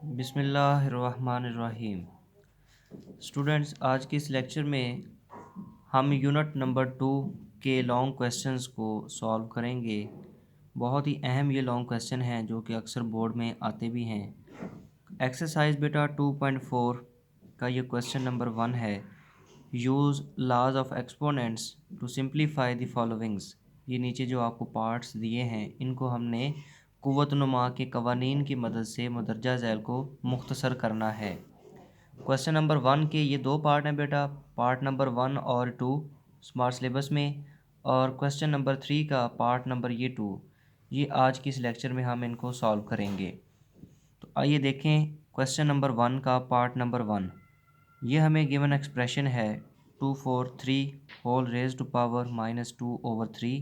बिस्मिल्लाहिर्रहमानिर्रहीम। स्टूडेंट्स, आज के इस लेक्चर में हम यूनिट नंबर 2 के लॉन्ग क्वेश्चंस को सॉल्व करेंगे। बहुत ही अहम ये लॉन्ग क्वेश्चन हैं जो कि अक्सर बोर्ड में आते भी हैं। एक्सरसाइज बेटा 2.4 का ये क्वेश्चन नंबर 1 है। Use laws of exponents to simplify the followings. ये नीचे जो आपको पार्ट्स दिए हैं इनको हमने कुव्वतनुमा के कवानीन की मदद से मुदर्जा झैल को मुख्तसर करना है। क्वेश्चन नंबर 1 के ये दो पार्ट हैं बेटा, पार्ट नंबर 1 और 2 स्मार्ट सिलेबस में, और क्वेश्चन नंबर 3 का पार्ट नंबर 2 ये आज की इस लेक्चर में हम इनको सॉल्व करेंगे। तो आइए देखें क्वेश्चन नंबर 1 का पार्ट नंबर 1। ये हमें गिवन एक्सप्रेशन है 243 होल रेज टू पावर -2/3।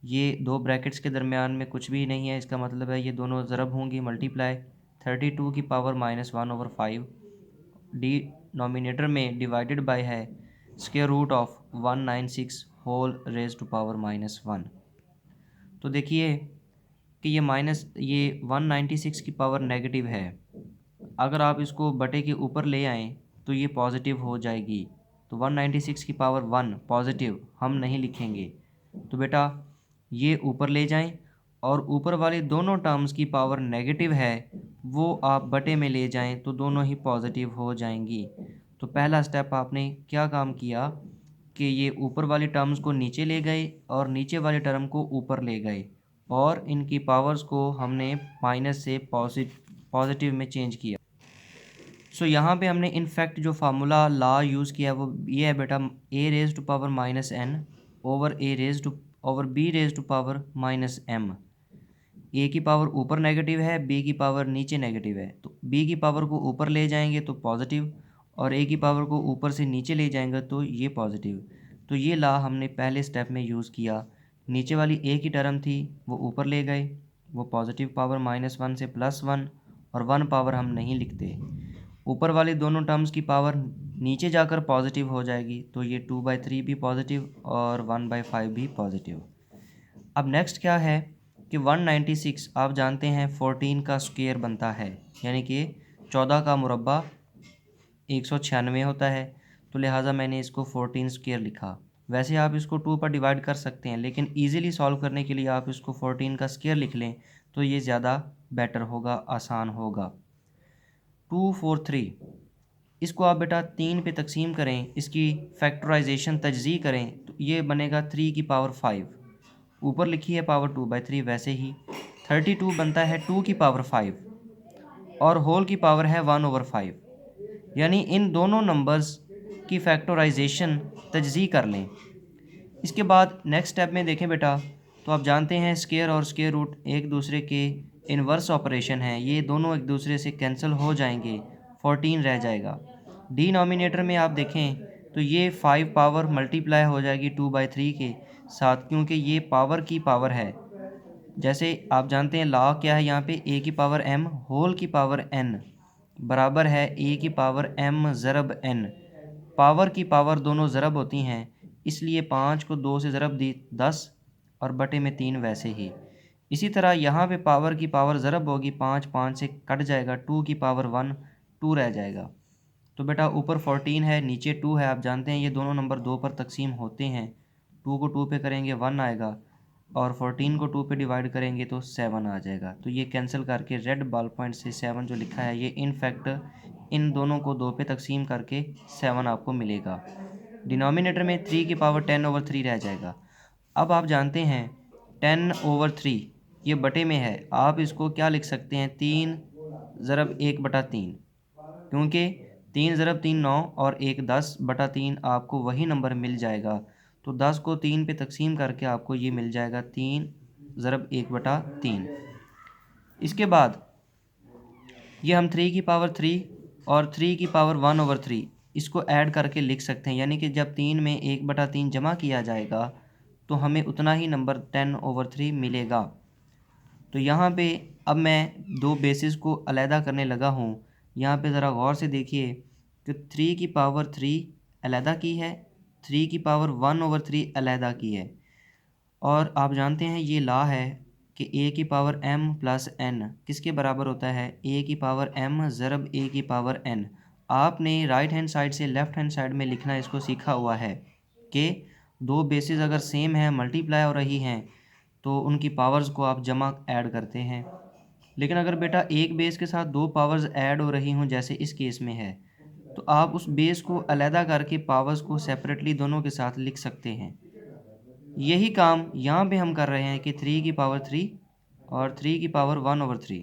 ये दो ब्रैकेट्स के दरमियान में कुछ भी नहीं है, इसका मतलब है ये दोनों ज़रब होंगी, मल्टीप्लाई। 32 की पावर -1/5 डिनोमिनेटर में डिवाइडेड बाय है square root of 196 whole raise to power -1। तो देखिए कि ये 196 की पावर नेगेटिव है। अगर आप इसको बटे के ऊपर ले आएँ तो ये पॉजिटिव हो जाएगी। तो 196 की पावर 1 पॉजिटिव हम नहीं लिखेंगे। तो बेटा ये ऊपर ले जाएं, और ऊपर वाली दोनों टर्म्स की पावर नेगेटिव है वो आप बटे में ले जाएं तो दोनों ही पॉजिटिव हो जाएंगी। तो पहला स्टेप आपने क्या काम किया कि ये ऊपर वाली टर्म्स को नीचे ले गए और नीचे वाले टर्म को ऊपर ले गए, और इनकी पावर्स को हमने माइनस से पॉजिटिव में चेंज किया। सो यहाँ पे हमने इनफैक्ट जो फार्मूला लॉ यूज़ किया है वो ये है बेटा, a raise to power -n over b raise to power -m। a की पावर ऊपर नेगेटिव है, b की पावर नीचे नेगेटिव है, तो b की पावर को ऊपर ले जाएंगे तो पॉजिटिव, और a की पावर को ऊपर से नीचे ले जाएंगे तो ये पॉजिटिव। तो ये लॉ हमने पहले स्टेप में यूज़ किया। नीचे वाली a की टर्म थी वो ऊपर ले गए, वो पॉजिटिव पावर -1 से +1, और 1 पावर हम नहीं लिखते। ऊपर वाली दोनों टर्म्स की पावर नीचे जाकर पॉजिटिव हो जाएगी, तो ये 2/3 भी पॉजिटिव और 1/5 भी पॉजिटिव। अब नेक्स्ट क्या है कि 196 आप जानते हैं 14 का स्क्वायर बनता है, यानी कि 14 का मुरब्बा 196 होता है। तो लिहाजा मैंने इसको 14 स्क्वायर लिखा। वैसे आप इसको 2 पर डिवाइड कर सकते हैं, लेकिन ईज़िली सॉल्व करने के लिए आप इसको 14 का स्क्वायर लिख लें तो ये ज़्यादा बेटर होगा, आसान होगा। 243 इसको आप बेटा 3 पे तकसीम करें, इसकी फैक्टराइजेशन तजज़ी करें तो ये बनेगा 3 की पावर 5। ऊपर लिखी है पावर 2/3, वैसे ही 32 बनता है 2 की पावर 5, और होल की पावर है 1/5। यानी इन दोनों नंबर्स की फैक्टराइजेशन तजज़ी कर लें। इसके बाद नेक्स्ट स्टेप में देखें बेटा, तो आप जानते हैं स्क्वायर और स्क्वायर रूट एक दूसरे के इन्वर्स ऑपरेशन हैं, ये दोनों एक दूसरे से कैंसिल हो जाएंगे, 14 रह जाएगा। डिनोमिनेटर में आप देखें तो ये 5 पावर मल्टीप्लाई हो जाएगी 2/3 के साथ, क्योंकि ये पावर की पावर है। जैसे आप जानते हैं लॉ क्या है यहाँ पे, a की पावर m होल की पावर n बराबर है a की पावर m ज़रब n। पावर की पावर दोनों ज़रब होती हैं, इसलिए 5 को 2 से ज़रब दी 10, और बटे में 3 वैसे ही। इसी तरह यहाँ पे पावर की पावर ज़रब होगी, 5 5 से कट जाएगा, 2 की पावर 1 2 रह जाएगा। तो बेटा ऊपर 14 है, नीचे 2 है। आप जानते हैं ये दोनों नंबर 2 पर तकसीम होते हैं। 2 को 2 पे करेंगे 1 आएगा, और 14 को 2 पे डिवाइड करेंगे तो 7 आ जाएगा। तो ये कैंसिल करके रेड बॉल पॉइंट से 7 जो लिखा है, ये इनफैक्ट इन दोनों को 2 पे तकसीम करके 7 आपको मिलेगा। डिनोमिनेटर में 3 की पावर 10/3 रह जाएगा। अब आप जानते हैं 10/3 ये बटे में है, आप इसको क्या लिख सकते हैं, 3 ज़रब 1/3, क्योंकि 3 ज़रब 3 9 और 1 10/3 आपको वही नंबर मिल जाएगा। तो 10 को 3 पे तकसीम करके आपको ये मिल जाएगा 3 ज़रब 1/3। इसके बाद ये हम 3 की पावर 3 और 3 की पावर 1/3 इसको ऐड करके लिख सकते हैं, यानी कि जब 3 में 1/3 जमा किया जाएगा तो हमें उतना ही नंबर 10/3 मिलेगा। तो यहाँ पे अब मैं दो बेसिस को अलहदा करने लगा हूँ। यहाँ पे ज़रा गौर से देखिए कि 3 की पावर 3 अलहदा की है, 3 की पावर 1/3 अलहदा की है। और आप जानते हैं ये लॉ है कि ए की पावर m प्लस n किसके बराबर होता है, ए की पावर m ज़रब ए की पावर n। आपने राइट हैंड साइड से लेफ़्ट हैंड साइड में लिखना इसको सीखा हुआ है कि दो बेसिस अगर सेम है, मल्टीप्लाई हो रही हैं, तो उनकी पावर्स को आप जमा ऐड करते हैं। लेकिन अगर बेटा एक बेस के साथ दो पावर्स ऐड हो रही हों, जैसे इस केस में है, तो आप उस बेस को अलहदा करके पावर्स को सेपरेटली दोनों के साथ लिख सकते हैं। यही काम यहाँ पे हम कर रहे हैं कि 3 की पावर 3 और 3 की पावर 1/3।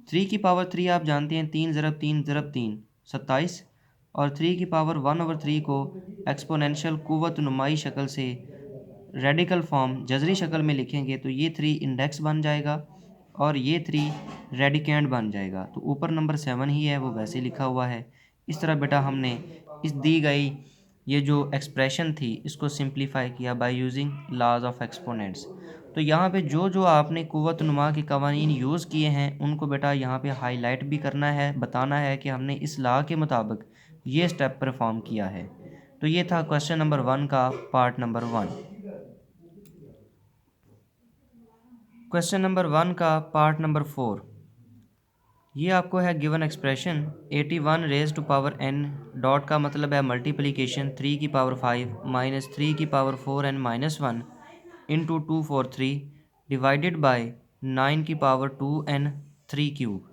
3 की पावर 3 आप जानते हैं 3 ज़रब 3 ज़रब 3 27, और 3 की पावर 1/3 को एक्सपोनेंशियल कुव्वत नुमाई शक्ल से रेडिकल फॉर्म जज़री शक्ल में लिखेंगे तो ये 3 इंडेक्स बन जाएगा और ये 3 रेडिकेंड बन जाएगा। तो ऊपर नंबर 7 ही है वो वैसे लिखा हुआ है। इस तरह बेटा हमने इस दी गई ये जो एक्सप्रेशन थी इसको सिंप्लीफाई किया by using laws of exponents. तो यहाँ पे जो जो आपने कुव्वत नुमा के कवानीन यूज़ किए हैं उनको बेटा यहाँ पे हाईलाइट भी करना है, बताना है कि हमने इस लॉ के मुताबिक ये स्टेप परफॉर्म किया है। तो ये था क्वेश्चन नंबर 1 का पार्ट नंबर 1। क्वेश्चन नंबर 1 का पार्ट नंबर 4, ये आपको है given expression 81 raise to power n dot का मतलब है मल्टीप्लिकेशन 3 की पावर 5 माइनस 3 की power 4n minus 1 into 243 divided by 9 की पावर 2n 3 क्यूब।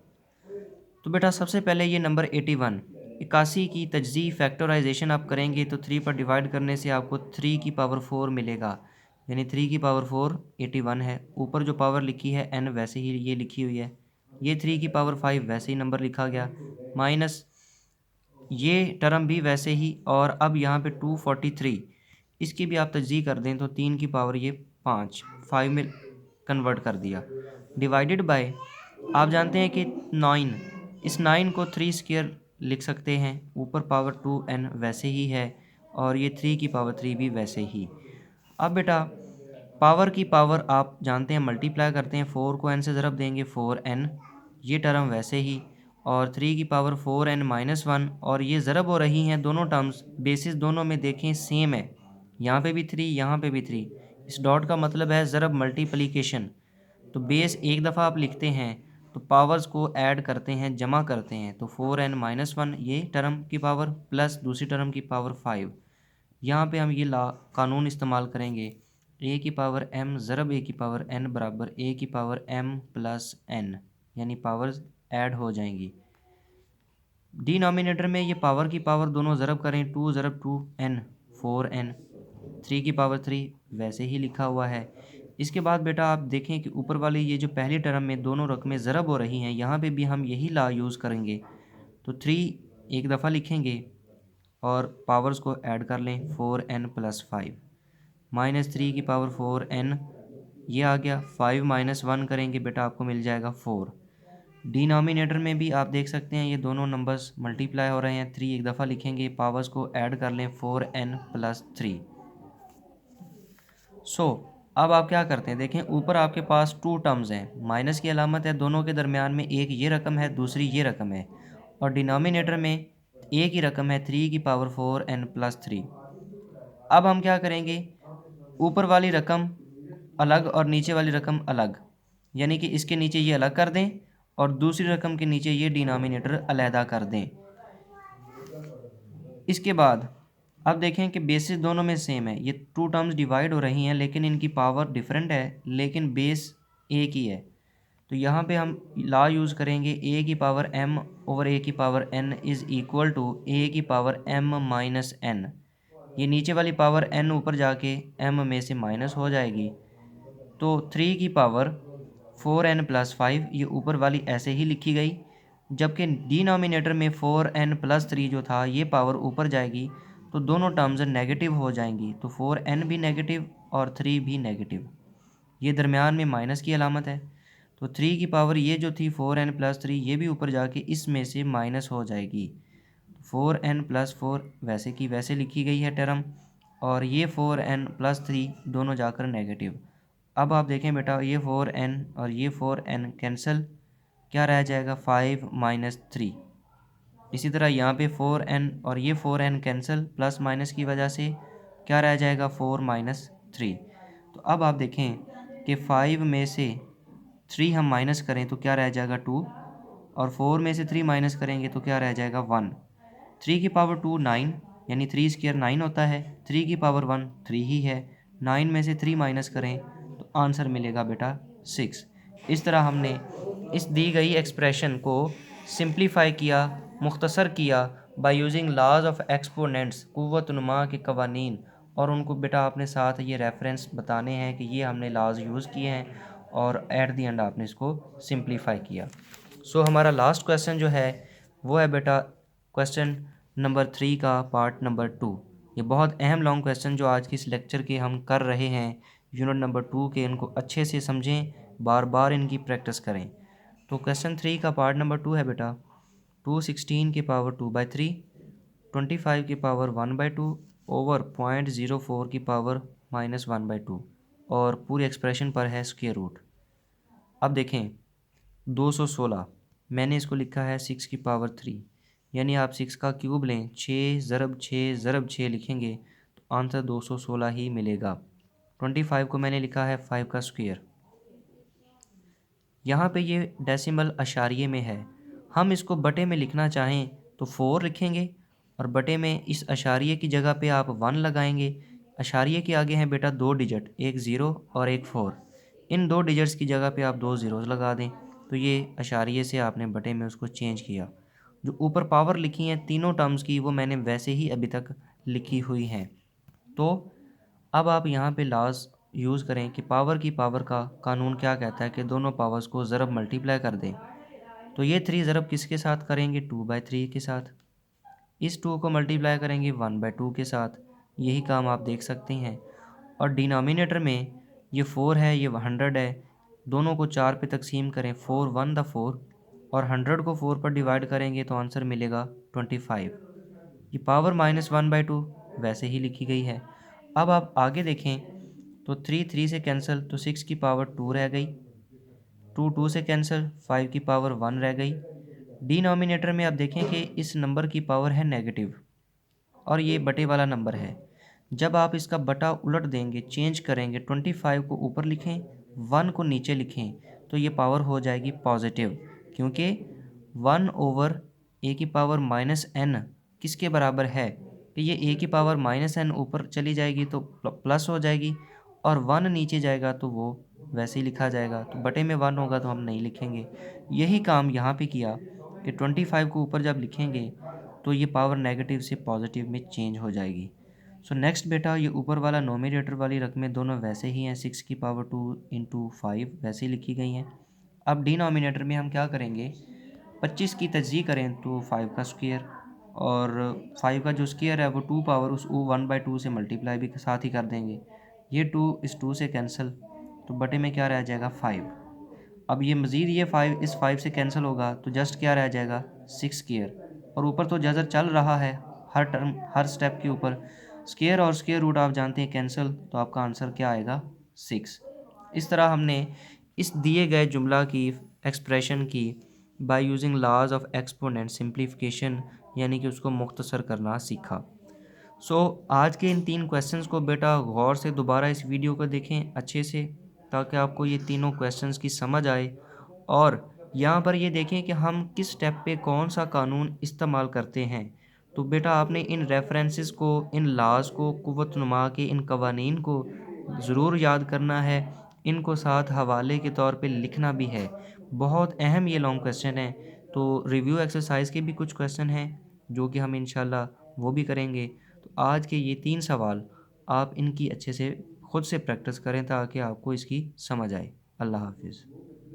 तो बेटा सबसे पहले ये नंबर 81 81 की तजज़ी फैक्टराइजेशन आप करेंगे तो 3 पर डिवाइड करने से आपको 3 की पावर 4 मिलेगा, यानी 3 की पावर 4 81 है। ऊपर जो पावर लिखी है n वैसे ही ये लिखी हुई है, ये 3 की पावर 5 वैसे ही नंबर लिखा गया, माइनस ये टर्म भी वैसे ही, और अब यहाँ पे 243 इसकी भी आप तजज़ी कर दें तो 3 की पावर ये 5 में कन्वर्ट कर दिया, डिवाइडेड बाय आप जानते हैं कि 9, इस 9 को 3 स्क्वायर लिख सकते हैं, ऊपर पावर 2n वैसे ही है और ये 3 की पावर 3 भी वैसे ही। अब बेटा पावर की पावर आप जानते हैं मल्टीप्लाई करते हैं, 4 को n से ज़रब देंगे 4n, ये टर्म वैसे ही, और 3 की पावर 4n माइनस 1, और ये ज़रब हो रही हैं दोनों टर्म्स, बेसिस दोनों में देखें सेम है, यहाँ पे भी 3 यहाँ पे भी 3, इस डॉट का मतलब है ज़रब मल्टीप्लिकेशन। तो बेस एक दफ़ा आप लिखते हैं तो पावर्स को ऐड करते हैं, जमा करते हैं, तो 4n माइनस 1 ये टर्म की पावर प्लस दूसरी टर्म की पावर 5। यहाँ पे हम ये ला कानून इस्तेमाल करेंगे, ए की पावर m ज़रब ए की पावर n बराबर ए की पावर m प्लस n, यानी पावर्स ऐड हो जाएंगी। डिनोमिनेटर में ये पावर की पावर दोनों ज़रब करें, 2 ज़रब 2n 4n, 3 की पावर 3 वैसे ही लिखा हुआ है। इसके बाद बेटा आप देखें कि ऊपर वाली ये जो पहली टर्म में दोनों रकमें ज़रब हो रही हैं, यहाँ पे भी हम यही ला यूज़ करेंगे, तो 3 एक दफ़ा लिखेंगे और पावर्स को ऐड कर लें, 4n प्लस 5 माइनस 3 की पावर 4n, ये आ गया, 5 माइनस 1 करेंगे बेटा आपको मिल जाएगा 4। डिनोमिनेटर में भी आप देख सकते हैं ये दोनों नंबर्स मल्टीप्लाई हो रहे हैं, 3 एक दफ़ा लिखेंगे, पावर्स को ऐड कर लें 4n प्लस 3। अब आप क्या करते हैं, देखें ऊपर आपके पास 2 टर्म्स हैं, माइनस की अलामत है, दोनों के दरमियान में एक ये रकम है दूसरी ये रकम है, और डिनोमिनेटर में एक ही रकम है 3 की पावर 4n प्लस 3। अब हम क्या करेंगे, ऊपर वाली रकम अलग और नीचे वाली रकम अलग, यानी कि इसके नीचे ये अलग कर दें और दूसरी रकम के नीचे ये डिनोमिनेटर अलहदा कर दें। इसके बाद अब देखें कि बेसिस दोनों में सेम है, ये 2 टर्म्स डिवाइड हो रही हैं लेकिन इनकी पावर डिफरेंट है, लेकिन बेस एक ही है। तो यहाँ पे हम लॉ यूज़ करेंगे, a की पावर m ओवर a की power n is equal to a की पावर m माइनस n। ये नीचे वाली पावर n ऊपर जाके m में से माइनस हो जाएगी, तो 3 की पावर 4n प्लस 5 ये ऊपर वाली ऐसे ही लिखी गई, जबकि डिनोमिनेटर में 4n प्लस 3 जो था ये पावर ऊपर जाएगी तो दोनों टर्म्स नेगेटिव हो जाएंगी, तो 4n भी नेगेटिव और 3 भी नेगेटिव, ये दरमियान में माइनस की अलामत है। तो 3 की पावर ये जो थी 4n प्लस 3 ये भी ऊपर जाके इसमें से माइनस हो जाएगी, 4n प्लस 4 वैसे की वैसे लिखी गई है टर्म, और ये 4n प्लस 3 दोनों जाकर नेगेटिव। अब आप देखें बेटा ये 4n और ये 4n कैंसिल, क्या रह जाएगा 5 माइनस 3। इसी तरह यहाँ पे 4n और ये 4n कैंसिल, प्लस माइनस की वजह से क्या रह जाएगा 4 माइनस 3। तो अब आप देखें कि 5 में से 3 हम माइनस करें तो क्या रह जाएगा 2, और 4 में से 3 माइनस करेंगे तो क्या रह जाएगा 1। 3 की पावर 2 9, यानी 3 स्क्वायर 9 होता है। 3 की पावर 1 3 ही है। 9 में से 3 माइनस करें तो आंसर मिलेगा बेटा 6। इस तरह हमने इस दी गई एक्सप्रेशन को सिंप्लीफाई किया, मुख्तसर किया by using laws of exponents, कुव्वत नुमा के कवानीन, और उनको बेटा आपने साथ ये रेफरेंस बताने हैं कि ये हमने लॉज यूज़ किए हैं, और एट दी एंड आपने इसको सिंप्लीफाई किया। सो हमारा लास्ट क्वेश्चन जो है वो है बेटा क्वेश्चन नंबर 3 का पार्ट नंबर 2। ये बहुत अहम लॉन्ग क्वेश्चन जो आज की इस लेक्चर के हम कर रहे हैं यूनिट नंबर 2 के, इनको अच्छे से समझें, बार बार इनकी प्रैक्टिस करें। तो क्वेश्चन 3 का पार्ट नंबर 2 है बेटा 216 की पावर 2/3, 25 की पावर 1/2 ओवर 0.04 की पावर -1/2, और पूरी एक्सप्रेशन पर है स्क्वायर रूट। अब देखें 216 मैंने इसको लिखा है 6 की पावर 3, यानी आप 6 का क्यूब लें, 6 ज़रब 6 ज़रब 6 लिखेंगे तो आंसर 216 ही मिलेगा। 25 को मैंने लिखा है 5 का स्क्वायर। यहाँ पे ये डेसिमल अशारिये में है, हम इसको बटे में लिखना चाहें तो 4 लिखेंगे, और बटे में इस अशारिये की जगह पे आप 1 लगाएंगे। अशारिये के आगे हैं बेटा 2 डिजिट, एक 0 और एक 4। इन 2 डिजिट्स की जगह पे आप 2 ज़ीरोज़ लगा दें, तो ये अशारिये से आपने बटे में उसको चेंज किया। जो ऊपर पावर लिखी हैं तीनों टर्म्स की, वो मैंने वैसे ही अभी तक लिखी हुई हैं। तो अब आप यहाँ पे लॉज यूज़ करें कि पावर की पावर का कानून क्या कहता है कि दोनों पावर्स को ज़रब मल्टीप्लाई कर दें। तो ये 3 ज़रब किसके साथ करेंगे 2/3 के साथ, इस 2 को मल्टीप्लाई करेंगे 1/2 के साथ। यही काम आप देख सकते हैं। और डिनोमिनेटर में ये 4 है, ये 100 है, दोनों को 4 पे तकसीम करें, 4 1 द 4, और 100 को 4 पर डिवाइड करेंगे तो आंसर मिलेगा 25। ये पावर -1/2 वैसे ही लिखी गई है। अब आप आगे देखें तो 3 3 से कैंसिल, तो 6 की पावर 2 रह गई, 2 2 से कैंसिल, 5 की पावर 1 रह गई। डिनोमिनेटर में आप देखें कि इस नंबर की पावर है नेगेटिव, और ये बटे वाला नंबर है। जब आप इसका बटा उलट देंगे, चेंज करेंगे, 25 को ऊपर लिखें, 1 को नीचे लिखें, तो ये पावर हो जाएगी पॉजिटिव, क्योंकि 1 ओवर ए की पावर -n किसके बराबर है कि ये ए की पावर -n ऊपर चली जाएगी तो प्लस हो जाएगी, और 1 नीचे जाएगा तो वो वैसे ही लिखा जाएगा। तो बटे में 1 होगा तो हम नहीं लिखेंगे। यही काम यहाँ पे किया कि 25 को ऊपर जब लिखेंगे तो ये पावर नेगेटिव से पॉजिटिव में चेंज हो जाएगी। सो नेक्स्ट बेटा ये ऊपर वाला नोमिनेटर वाली रकमें दोनों वैसे ही हैं, 6 की पावर 2 इंटू 5 वैसे ही लिखी गई हैं। अब डिनोमिनेटर में हम क्या करेंगे, 25 की तज्ज़ी करें तो 5 का स्क्वायर, और 5 का जो स्क्वायर है वो 2 पावर उस 1/2 से मल्टीप्लाई भी साथ ही कर देंगे। ये 2 इस 2 से कैंसिल, तो बटे में क्या रह जाएगा 5। अब ये मज़ीद ये 5 इस 5 से कैंसिल होगा तो जस्ट क्या रह जाएगा 6 स्क्वायर, और ऊपर तो जज़र चल रहा है हर टर्म हर स्टेप के ऊपर। स्क्वायर और स्क्वायर रूट आप जानते हैं कैंसिल, तो आपका आंसर क्या आएगा 6। इस तरह हमने इस दिए गए जुमला की एक्सप्रेशन की by using laws of exponent simplification, यानी कि उसको मुख्तसर करना सीखा। आज के इन 3 क्वेश्चंस को बेटा गौर से दोबारा इस वीडियो को देखें अच्छे से, ताकि आपको ये तीनों क्वेश्चंस की समझ आए, और यहाँ पर ये देखें कि हम किस स्टेप पे कौन सा कानून इस्तेमाल करते हैं। तो बेटा आपने इन रेफरेंसेस को, इन लॉज को, कुव्वत नुमा के इन कवानीन को ज़रूर याद करना है, इनको साथ हवाले के तौर पे लिखना भी है। बहुत अहम ये लॉन्ग क्वेश्चन है। तो रिव्यू एक्सरसाइज के भी कुछ क्वेश्चन हैं जो कि हम इंशाल्लाह वो भी करेंगे। तो आज के ये 3 सवाल आप इनकी अच्छे से ख़ुद से प्रैक्टिस करें ताकि आपको इसकी समझ आए। अल्लाह हाफ़िज़।